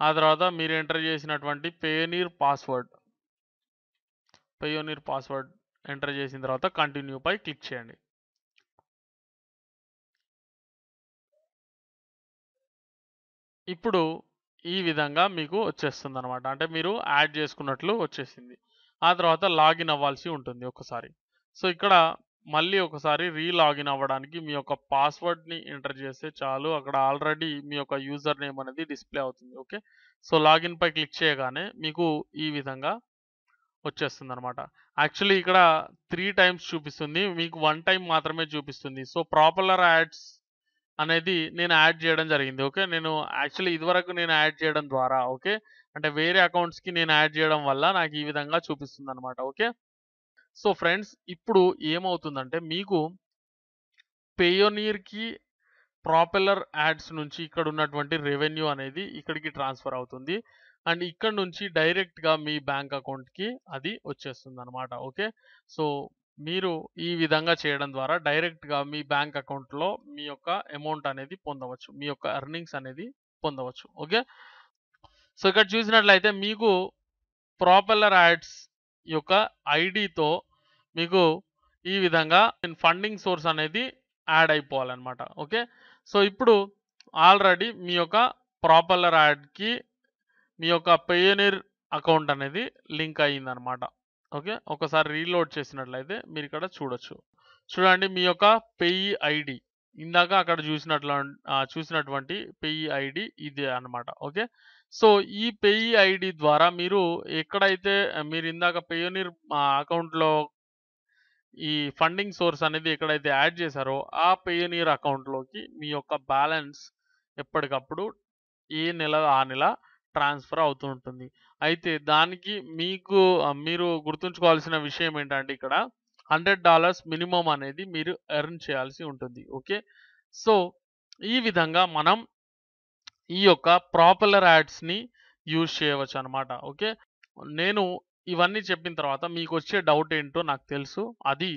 ఆ తర్వాత మీరు ఎంటర్ చేసినటువంటి పేయోనీర్ పాస్వర్డ్ ఎంటర్ చేసిన తర్వాత కంటిన్యూ పై క్లిక్ చేయండి. ఇప్పుడు ఈ విధంగా మీకు వచ్చేస్తుందన్నమాట. అంటే మీరు యాడ్ చేసుకున్నట్లు వచ్చేసింది. ఆ తర్వాత లాగిన్ అవ్వాల్సి ఉంటుంది ఒక్కసారి. సో, ఇక్కడ మళ్ళీ ఒకసారి రీలాగిన్ అవ్వడానికి మీ యొక్క పాస్వర్డ్‌ని ఎంటర్ చేస్తే చాలు. అక్కడ ఆల్రెడీ మీ యొక్క యూజర్ నేమ్ అనేది డిస్‌ప్లే అవుతుంది. ఓకే. సో, లాగిన్‌పై క్లిక్ చేయగానే మీకు ఈ విధంగా వచ్చేస్తుందనమాట. యాక్చువల్లీ ఇక్కడ 3 టైమ్స్ చూపిస్తుంది. మీకు 1 టైమ్ మాత్రమే చూపిస్తుంది. సో, ప్రాపలర్ యాడ్స్ అనేది నేను యాడ్ చేయడం జరిగింది. ఓకే. యాక్చువల్లీ ఇదివరకు నేను యాడ్ చేయడం ద్వారా ఓకే. అంటే వేరే అకౌంట్స్‌కి నేను యాడ్ చేయడం వల్ల నాకు ఈ విధంగా చూపిస్తుందనమాట. ఓకే. సో, ఫ్రెండ్స్ ఇప్పుడు ఏమవుతుందంటే మీకు పేయోనీర్‌కి ప్రాపెల్లర్ యాడ్స్ నుంచి ఇక్కడ ఉన్నటువంటి రెవెన్యూ అనేది ఇక్కడికి ట్రాన్స్‌ఫర్ అవుతుంది. అండ్ ఇక్కడ నుంచి డైరెక్ట్‌గా మీ బ్యాంక్ అకౌంట్‌కి అది వచ్చేస్తుందనమాట. ఓకే. సో, మీరు ఈ విధంగా చేయడం ద్వారా డైరెక్ట్‌గా మీ బ్యాంక్ అకౌంట్‌లో మీ యొక్క అమౌంట్ అనేది పొందవచ్చు. మీ యొక్క ఎర్నింగ్స్ అనేది పొందవచ్చు. ఓకే. సో, ఇక్కడ చూసినట్లయితే మీకు ప్రాపెల్లర్ యాడ్స్ యొక్క ఐడీతో మీకు ఈ విధంగా ఫండింగ్ సోర్స్ అనేది యాడ్ అయిపోవాలన్నమాట. ఓకే. సో, ఇప్పుడు ఆల్రెడీ మీ యొక్క ప్రాపెల్లర్ యాడ్‌కి మీ యొక్క పేయోనీర్ అకౌంట్ అనేది లింక్ అయిందనమాట. ఓకే. ఒకసారి రీలోడ్ చేసినట్లయితే మీరు ఇక్కడ చూడొచ్చు. చూడండి మీ యొక్క పేయీ ఐడి ఇందాక అక్కడ చూసినటువంటి పేయీ ఐడి ఇదే అన్నమాట. ఓకే. సో, ఈ పేయీ ఐడి ద్వారా మీరు ఎక్కడైతే మీరు ఇందాక పేయోనీర్ అకౌంట్‌లో ఈ ఫండింగ్ సోర్స్ అనేది ఎక్కడైతే యాడ్ చేశారో ఆ పేయోనీర్ అకౌంట్‌లోకి మీ యొక్క బ్యాలెన్స్ ఎప్పటికప్పుడు ఏ నెల ఆ నెల ట్రాన్స్‌ఫర్ అవుతూ ఉంటుంది. అయితే దానికి మీరు గుర్తుంచుకోవాల్సిన విషయం ఏంటంటే ఇక్కడ $100 మినిమమ్ అనేది మీరు ఎర్న్ చేయాల్సి ఉంటుంది. ఓకే. సో, ఈ విధంగా మనం ఈ యొక్క ప్రాపెల్లర్ యాడ్స్‌ని యూజ్ చేయవచ్చనమాట. ఓకే. నేను ఇవన్నీ చెప్పిన తర్వాత మీకొచ్చే డౌట్ ఏంటో నాకు తెలుసు. అది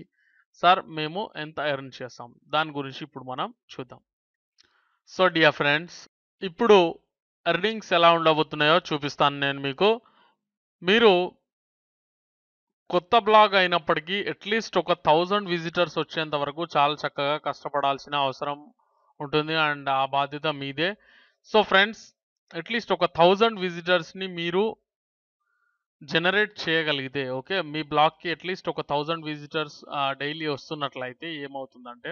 సార్ మేము ఎంత ఎర్న్ చేస్తాం? దాని గురించి ఇప్పుడు మనం చూద్దాం. సో, డియర్ ఫ్రెండ్స్ ఇప్పుడు ఎర్నింగ్స్ ఎలా ఉండబోతున్నాయో చూపిస్తాను నేను మీకు. మీరు కొత్త బ్లాగ్ అయినప్పటికీ అట్‌లీస్ట్ ఒక 1000 విజిటర్స్ వచ్చేంత వరకు చాలా చక్కగా కష్టపడాల్సిన అవసరం ఉంటుంది. అండ్ ఆ బాధ్యత మీదే. సో, ఫ్రెండ్స్ అట్‌లీస్ట్ ఒక 1000 విజిటర్స్‌ని మీరు జనరేట్ చేయగలిగితే ఓకే. మీ బ్లాగ్‌కి అట్‌లీస్ట్ ఒక 1000 విజిటర్స్ డైలీ వస్తున్నట్లయితే ఏమవుతుందంటే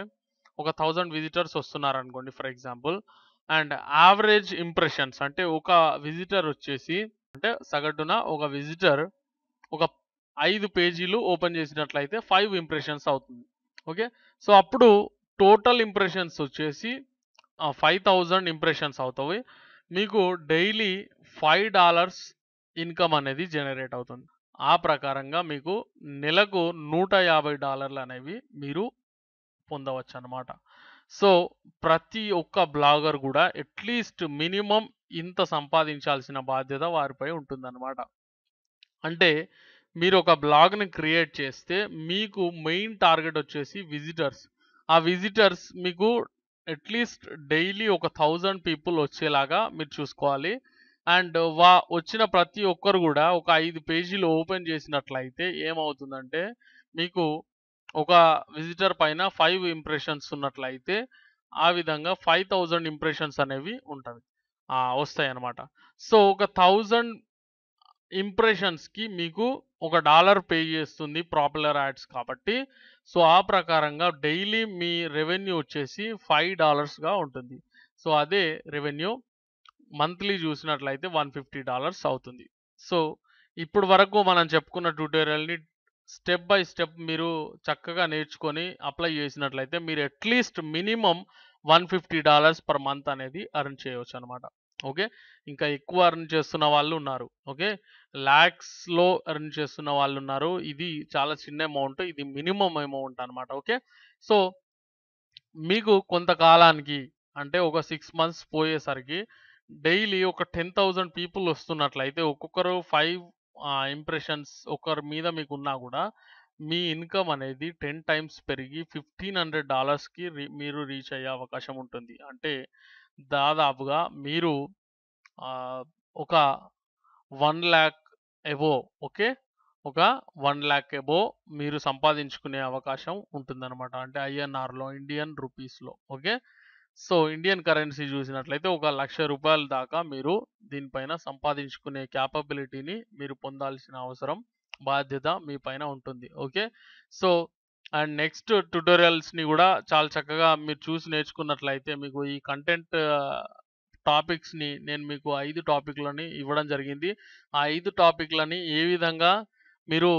ఒక 1000 విజిటర్స్ వస్తున్నారనుకోండి for example. And average impressions అంటే ఒక విజిటర్ వచ్చేసి అంటే సగటున ఒక విజిటర్ ఒక 5 పేజీలు ఓపెన్ చేసినట్లయితే 5 ఇంప్రెషన్స్ అవుతుంది. ఓకే. సో, అప్పుడు టోటల్ ఇంప్రెషన్స్ వచ్చేసి 5000 ఇంప్రెషన్స్ అవుతాయి. మీకు డైలీ $5 ఇన్‌కమ్ అనేది జనరేట్ అవుతుంది. ఆ ప్రకారంగా మీకు నెలకు $150 అనేవి మీరు పొందవచ్చనమాట. సో, ప్రతి ఒక్క బ్లాగర్ గూడా అట్‌లీస్ట్ మినిమమ్ ఇంత సంపాదించాల్సిన బాధ్యత వారిపై ఉంటుందనమాట. అంటే మీరు ఒక బ్లాగ్‌ని క్రియేట్ చేస్తే మీకు మెయిన్ టార్గెట్ వచ్చేసి విజిటర్స్. ఆ విజిటర్స్ మీకు అట్‌లీస్ట్ డైలీ ఒక 1000 పీపుల్ వచ్చేలాగా మీరు చూసుకోవాలి. అండ్ వచ్చిన ప్రతి ఒక్కరు గూడా ఒక 5 పేజీలు ఓపెన్ చేసినట్లయితే ఏమవుతుందంటే మీకు ఒక విజిటర్ పైన 5 ఇంప్రెషన్స్ ఉన్నట్లయితే ఆ విధంగా 5000 ఇంప్రెషన్స్ అనేవి వస్తాయన్నమాట. సో, ఒక 1000 ఇంప్రెషన్స్‌కి మీకు ఒక డాలర్ పే చేస్తుంది ప్రాపెల్లర్ యాడ్స్ కాబట్టి. సో, ఆ ప్రకారంగా డైలీ మీ రెవెన్యూ వచ్చేసి $5గా ఉంటుంది. సో, అదే రెవెన్యూ మంత్లీ చూసినట్లయితే $150 అవుతుంది. సో, ఇప్పుడు వరకు మనం చెప్పుకున్న ట్యుటోరియల్‌ని స్టెప్ బై స్టెప్ మీరు చక్కగా నేర్చుకొని అప్లై చేసినట్లయితే మీరు అట్‌లీస్ట్ మినిమమ్ $150 పర్ మంత్ అనేది ఎర్న్ చేయొచ్చనమాట. ఓకే. ఇంకా ఎక్కువ ఎర్న్ చేస్తున్న వాళ్ళు ఉన్నారు. ఓకే. లాక్స్‌లో ఎర్న్ చేస్తున్న వాళ్ళున్నారు. ఇది చాలా చిన్న అమౌంట్. ఇది మినిమమ్ అమౌంట్ అనమాట. ఓకే. సో, మీకు కొంతకాలానికి అంటే ఒక 6 మంత్స్ పోయేసరికి డైలీ ఒక 10,000 పీపుల్ వస్తున్నట్లయితే ఒక్కొక్కరు 5 ఇంప్రెషన్స్ ఒకరి మీద మీకున్నా గూడా మీ ఇన్‌కమ్ అనేది 10 టైమ్స్ పెరిగి $1,500కి మీరు రీచ్ అయ్యే అవకాశం ఉంటుంది. అంటే దాదాపుగా మీరు ఒక 1,00,000 అబోవ్ ఓకే. ఒక 1,00,000 అబోవ్ మీరు సంపాదించుకునే అవకాశం ఉంటుందన్నమాట. అంటే ఐఎన్ఆర్‌లో ఇండియన్ రూపీస్‌లో ఓకే. సో, ఇండియన్ కరెన్సీ చూసినట్లయితే ఒక ₹1,00,000 దాకా మీరు దీనిపైన సంపాదించుకునే క్యాపబిలిటీని మీరు పొందాల్సిన అవసరం, బాధ్యత మీ పైన ఉంటుంది. ఓకే. సో, అండ్ నెక్స్ట్ ట్యుటోరియల్స్‌ని గూడా చాలా చక్కగా మీరు చూసి నేర్చుకున్నట్లయితే మీకు ఈ కంటెంట్ టాపిక్స్‌ని నేను మీకు 5 టాపిక్‌లని ఇవ్వడం జరిగింది. ఆ 5 టాపిక్‌లని ఏ విధంగా మీరు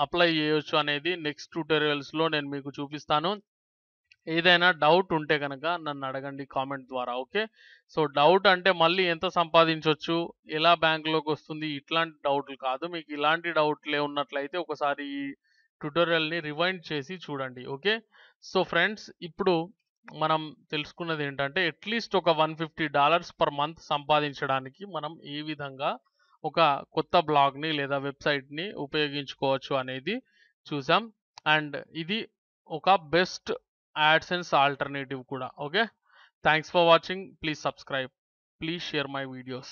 అప్లై చేయొచ్చు అనేది నెక్స్ట్ ట్యుటోరియల్స్‌లో నేను మీకు చూపిస్తాను. ఏదైనా డౌట్ ఉంటే గనక నన్ను అడగండి కామెంట్ ద్వారా. ఓకే. సో, డౌట్ అంటే మళ్ళీ ఎంత సంపాదించొచ్చు? ఎలా బ్యాంక్‌లోకొస్తుంది? ఇట్లాంటి డౌట్‌లు కాదు. మీకు ఇలాంటి డౌట్‌లే ఉన్నట్లయితే ఒకసారి ఈ ట్యుటోరియల్‌ని రివైండ్ చేసి చూడండి. ఓకే. సో, ఫ్రెండ్స్ ఇప్పుడు మనం తెలుసుకున్నదేంటంటే అట్‌లీస్ట్ ఒక $150 పర్ మంత్ సంపాదించడానికి మనం ఏ విధంగా ఒక కొత్త బ్లాగ్‌ని లేదా వెబ్‌సైట్‌ని ఉపయోగించుకోవచ్చు అనేది చూసాం. అండ్ ఇది ఒక best AdSense alternative kuda. Okay. Thanks for watching. Please subscribe. Please share my videos.